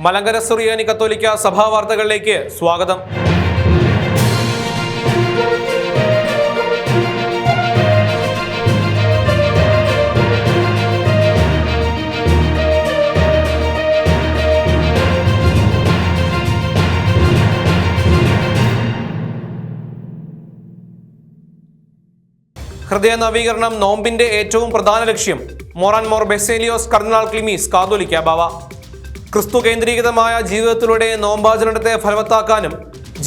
മലങ്കര സുറിയാനി കത്തോലിക്ക സഭാ വാർത്തകളിലേക്ക് സ്വാഗതം. ഹൃദയ നവീകരണം നോമ്പിന്റെ ഏറ്റവും പ്രധാന ലക്ഷ്യം. Moran Mor Baselios cardinal Cleemis catholicos Bava. ക്രിസ്തു കേന്ദ്രീകൃതമായ ജീവിതത്തിലൂടെ നോമ്പാചരണത്തെ ഫലവത്താക്കാനും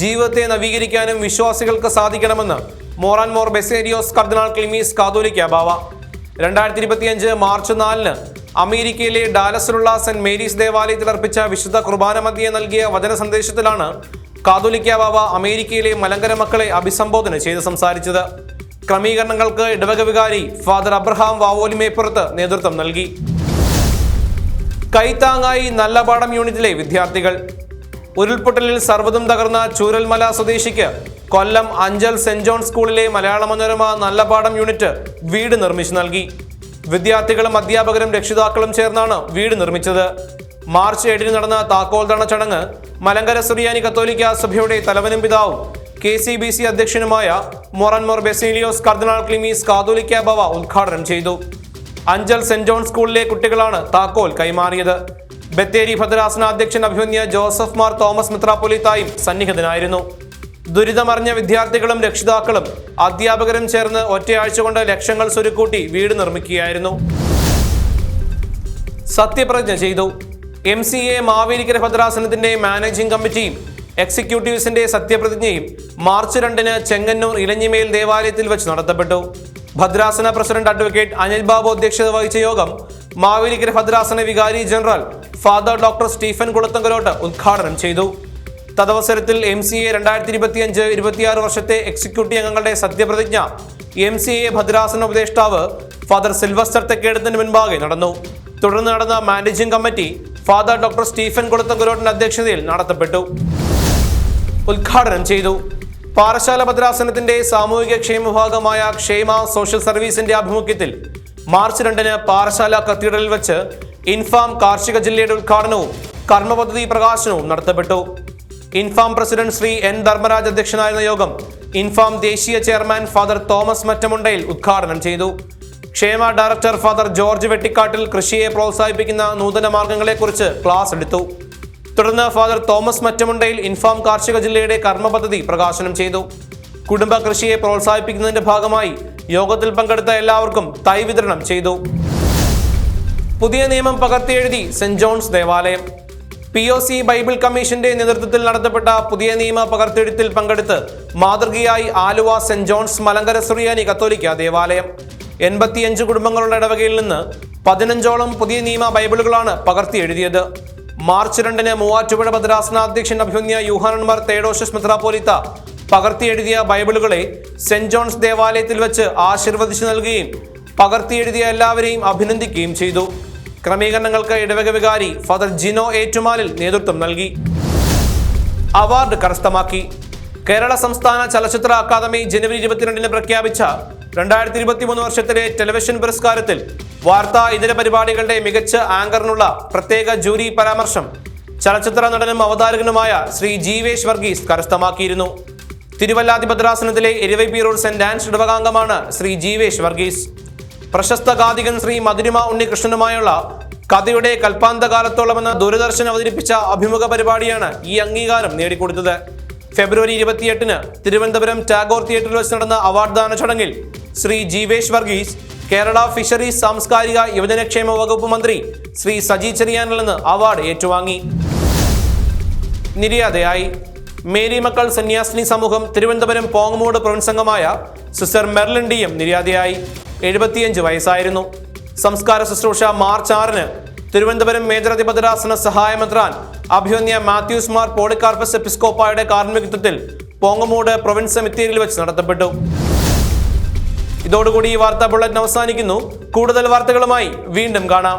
ജീവിതത്തെ നവീകരിക്കാനും വിശ്വാസികൾക്ക് സാധിക്കണമെന്ന് Moran Mor Baselios cardinal Cleemis catholicos Bava 2025 March 4 അമേരിക്കയിലെ ഡാലസിലുള്ള സെന്റ് മേരീസ് ദേവാലയത്തിൽ അർപ്പിച്ച വിശുദ്ധ കുർബാന മധ്യേ നൽകിയ വചന സന്ദേശത്തിലാണ് കാതോലിക്ക ബാവ അമേരിക്കയിലെ മലങ്കര മക്കളെ അഭിസംബോധന ചെയ്ത് സംസാരിച്ചത്. ക്രമീകരണങ്ങൾക്ക് ഇടവക വികാരി ഫാദർ അബ്രഹാം വാവോലിമേപ്പുറത്ത് നേതൃത്വം നൽകി. കൈത്താങ്ങായി നല്ലപാടം യൂണിറ്റിലെ വിദ്യാർത്ഥികൾ. ഉരുൾപൊട്ടലിൽ സർവ്വതും തകർന്ന ചൂരൽമല സ്വദേശിക്ക് കൊല്ലം അഞ്ചൽ സെന്റ് ജോൺ സ്കൂളിലെ മലയാള മനോരമ നല്ലപാടം യൂണിറ്റ് വീട് നിർമ്മിച്ചു നൽകി. വിദ്യാർത്ഥികളും അധ്യാപകരും രക്ഷിതാക്കളും ചേർന്നാണ് വീട് നിർമ്മിച്ചത്. മാർച്ച് 7 നടന്ന താക്കോൽദാന ചടങ്ങ് മലങ്കര സുറിയാനി കത്തോലിക്ക സഭയുടെ തലവനും പിതാവും KCBC അധ്യക്ഷനുമായ more and Mor Baselios cardinal Cleemis catholicos ബാവ ഉദ്ഘാടനം ചെയ്തു. അഞ്ചൽ സെന്റ് ജോൺ സ്കൂളിലെ കുട്ടികളാണ് താക്കോൽ കൈമാറിയത്. ബത്തേരി ഭദ്രാസന അധ്യക്ഷൻ അഭിമന്യ ജോസഫ് മാർ തോമസ് മെത്രാപ്പൊലീത്തായും സന്നിഹിതനായിരുന്നു. ദുരിതമറിഞ്ഞ വിദ്യാർത്ഥികളും രക്ഷിതാക്കളും അധ്യാപകരും ചേർന്ന് ഒറ്റയാഴ്ച കൊണ്ട് ലക്ഷങ്ങൾ സ്വരുക്കൂട്ടി വീട് നിർമ്മിക്കുകയായിരുന്നു. സത്യപ്രതിജ്ഞ ചെയ്തു. MCA മാവേലിക്കര ഭദ്രാസനത്തിന്റെ മാനേജിംഗ് കമ്മിറ്റിയും എക്സിക്യൂട്ടീവ്സിന്റെ സത്യപ്രതിജ്ഞയും മാർച്ച് 2 ചെങ്ങന്നൂർ ഇലഞ്ഞിമേൽ ദേവാലയത്തിൽ വെച്ച് നടത്തപ്പെട്ടു. ഭദ്രാസന പ്രസിഡന്റ് അഡ്വക്കേറ്റ് അനിൽ ബാബു അധ്യക്ഷത വഹിച്ച യോഗം മാവേലിക്കര ഭദ്രാസന വികാരി ജനറൽ ഫാദർ ഡോക്ടർ സ്റ്റീഫൻ കുളത്തങ്കലോട്ട് ഉദ്ഘാടനം ചെയ്തു. തദവസരത്തിൽ MCA 2025-26 വർഷത്തെ എക്സിക്യൂട്ടീവ് അംഗങ്ങളുടെ സത്യപ്രതിജ്ഞ MCA ഭദ്രാസന ഉപദേഷ്ടാവ് ഫാദർ സിൽവസ്റ്റർ തെക്കേടത്തിന് മുൻപാകെ നടന്നു. തുടർന്ന് നടന്ന managing committee father doctor Stephen കുളത്തങ്കലോട്ടിന്റെ അധ്യക്ഷതയിൽ നടത്തപ്പെട്ടു. ഉദ്ഘാടനം ചെയ്തു. പാറശാല ഭദ്രാസനത്തിന്റെ സാമൂഹിക ക്ഷേമ വിഭാഗമായ ക്ഷേമ സോഷ്യൽ സർവീസിന്റെ ആഭിമുഖ്യത്തിൽ മാർച്ച് 2 പാറശാല കത്തീഡ്രലിൽ വെച്ച് ഇൻഫാം കാർഷിക ജില്ലയുടെ ഉദ്ഘാടനവും കർമ്മപദ്ധതി പ്രകാശനവും നടത്തപ്പെട്ടു. ഇൻഫാം പ്രസിഡന്റ് ശ്രീ N ധർമ്മരാജ് അധ്യക്ഷനായിരുന്ന യോഗം ഇൻഫാം ദേശീയ ചെയർമാൻ ഫാദർ തോമസ് മറ്റമുണ്ടയിൽ ഉദ്ഘാടനം ചെയ്തു. ക്ഷേമ ഡയറക്ടർ ഫാദർ ജോർജ് വെട്ടിക്കാട്ടിൽ കൃഷിയെ പ്രോത്സാഹിപ്പിക്കുന്ന നൂതന മാർഗങ്ങളെക്കുറിച്ച് ക്ലാസ് എടുത്തു. തുടർന്ന് ഫാദർ തോമസ് മറ്റമുണ്ടയിൽ ഇൻഫാം കാർഷിക ജില്ലയുടെ കർമ്മപദ്ധതി പ്രകാശനം ചെയ്തു. കുടുംബ കൃഷിയെ പ്രോത്സാഹിപ്പിക്കുന്നതിന്റെ ഭാഗമായി യോഗത്തിൽ പങ്കെടുത്ത എല്ലാവർക്കും തൈ വിതരണം ചെയ്തു. പുതിയ നിയമം പകർത്തിയെഴുതി സെന്റ് ജോൺസ് ദേവാലയം. POC ബൈബിൾ കമ്മീഷന്റെ നേതൃത്വത്തിൽ നടത്തപ്പെട്ട പുതിയ നിയമ പകർത്തിയെഴുത്തിൽ പങ്കെടുത്ത് മാതൃകയായി ആലുവ സെന്റ് ജോൺസ് മലങ്കര സുറിയാനി കത്തോലിക്ക ദേവാലയം. 85 കുടുംബങ്ങളുടെ ഇടവകയിൽ നിന്ന് 15ഓളം പുതിയ നിയമ ബൈബിളുകളാണ് പകർത്തിയെഴുതിയത്. മാർച്ച് 2 മൂവാറ്റുപുഴ ഭദ്രാസന അധ്യക്ഷൻ അഭിമന്യ യൂഹാനൻ മാർ തേഡോഷ്യസ് മെത്രാപ്പൊലീത്ത പകർത്തിയെഴുതിയ ബൈബിളുകളെ സെന്റ് ജോൺസ് ദേവാലയത്തിൽ വെച്ച് ആശീർവദിച്ചു നൽകുകയും പകർത്തിയെഴുതിയ എല്ലാവരെയും അഭിനന്ദിക്കുകയും ചെയ്തു. ക്രമീകരണങ്ങൾക്ക് ഇടവക വികാരി ഫാദർ ജിനോ ഏറ്റുമാലിൽ നേതൃത്വം നൽകി. അവാർഡ് കരസ്ഥമാക്കി. കേരള സംസ്ഥാന ചലച്ചിത്ര അക്കാദമി ജനുവരി 22 പ്രഖ്യാപിച്ച 2023 വർഷത്തിലെ ടെലിവിഷൻ പുരസ്കാരത്തിൽ വാർത്താ ഇതര പരിപാടികളുടെ മികച്ച ആങ്കറിനുള്ള പ്രത്യേക ജൂറി പരാമർശം ചലച്ചിത്ര നടനും അവതാരകനുമായ ശ്രീ ജീവേഷ് വർഗീസ് കരസ്ഥമാക്കിയിരുന്നു. തിരുവല്ലാതി ഭദ്രാസനത്തിലെ എരുവൈപ്പി റോഡ് സെന്റ് ആൻസ് ഇടവകാംഗമാണ് ശ്രീ ജീവേഷ് വർഗീസ്. പ്രശസ്ത ഗാതികൻ ശ്രീ മധുരിമ ഉണ്ണികൃഷ്ണനുമായുള്ള കഥയുടെ കൽപ്പാന്തകാലത്തോളമെന്ന ദൂരദർശൻ അവതരിപ്പിച്ച അഭിമുഖ പരിപാടിയാണ് ഈ അംഗീകാരം നേടിക്കൊടുത്തത്. ഫെബ്രുവരി 28 തിരുവനന്തപുരം ടാഗോർ തിയേറ്ററിൽ വെച്ച് നടന്ന അവാർഡ് ദാന ചടങ്ങിൽ ശ്രീ ജീവേഷ് വർഗീസ് കേരള ഫിഷറീസ് സാംസ്കാരിക യുവജനക്ഷേമ വകുപ്പ് മന്ത്രി ശ്രീ സജി ചെറിയാനിൽ നിന്ന് അവാർഡ് ഏറ്റുവാങ്ങി. നിര്യാതയായി. മേരി മക്കൾ സന്യാസിനി സമൂഹം തിരുവനന്തപുരം പോങ്ങമൂട് പ്രൊവിൻസ് അംഗമായ സിസ്റ്റർ മെർലിൻ ഡിയും നിര്യാതയായി. 75 വയസ്സായിരുന്നു. സംസ്കാര ശുശ്രൂഷ മാർച്ച് 6 തിരുവനന്തപുരം മേജർ ഭദ്രാസന സഹായമെത്രാൻ അഭിമന്യ മാത്യൂസ് മാർ പോളികാർപ്പസ് എപ്പിസ്കോപ്പായുടെ കാർമ്മികത്വത്തിൽ പോങ്ങമൂട് പ്രൊവിൻസ് സെമിത്തേരിയിൽ വെച്ച് നടത്തപ്പെട്ടു. ഇതോടുകൂടി ഈ വാർത്താ ബുള്ളറ്റിൻ അവസാനിക്കുന്നു. കൂടുതൽ വാർത്തകളുമായി വീണ്ടും കാണാം.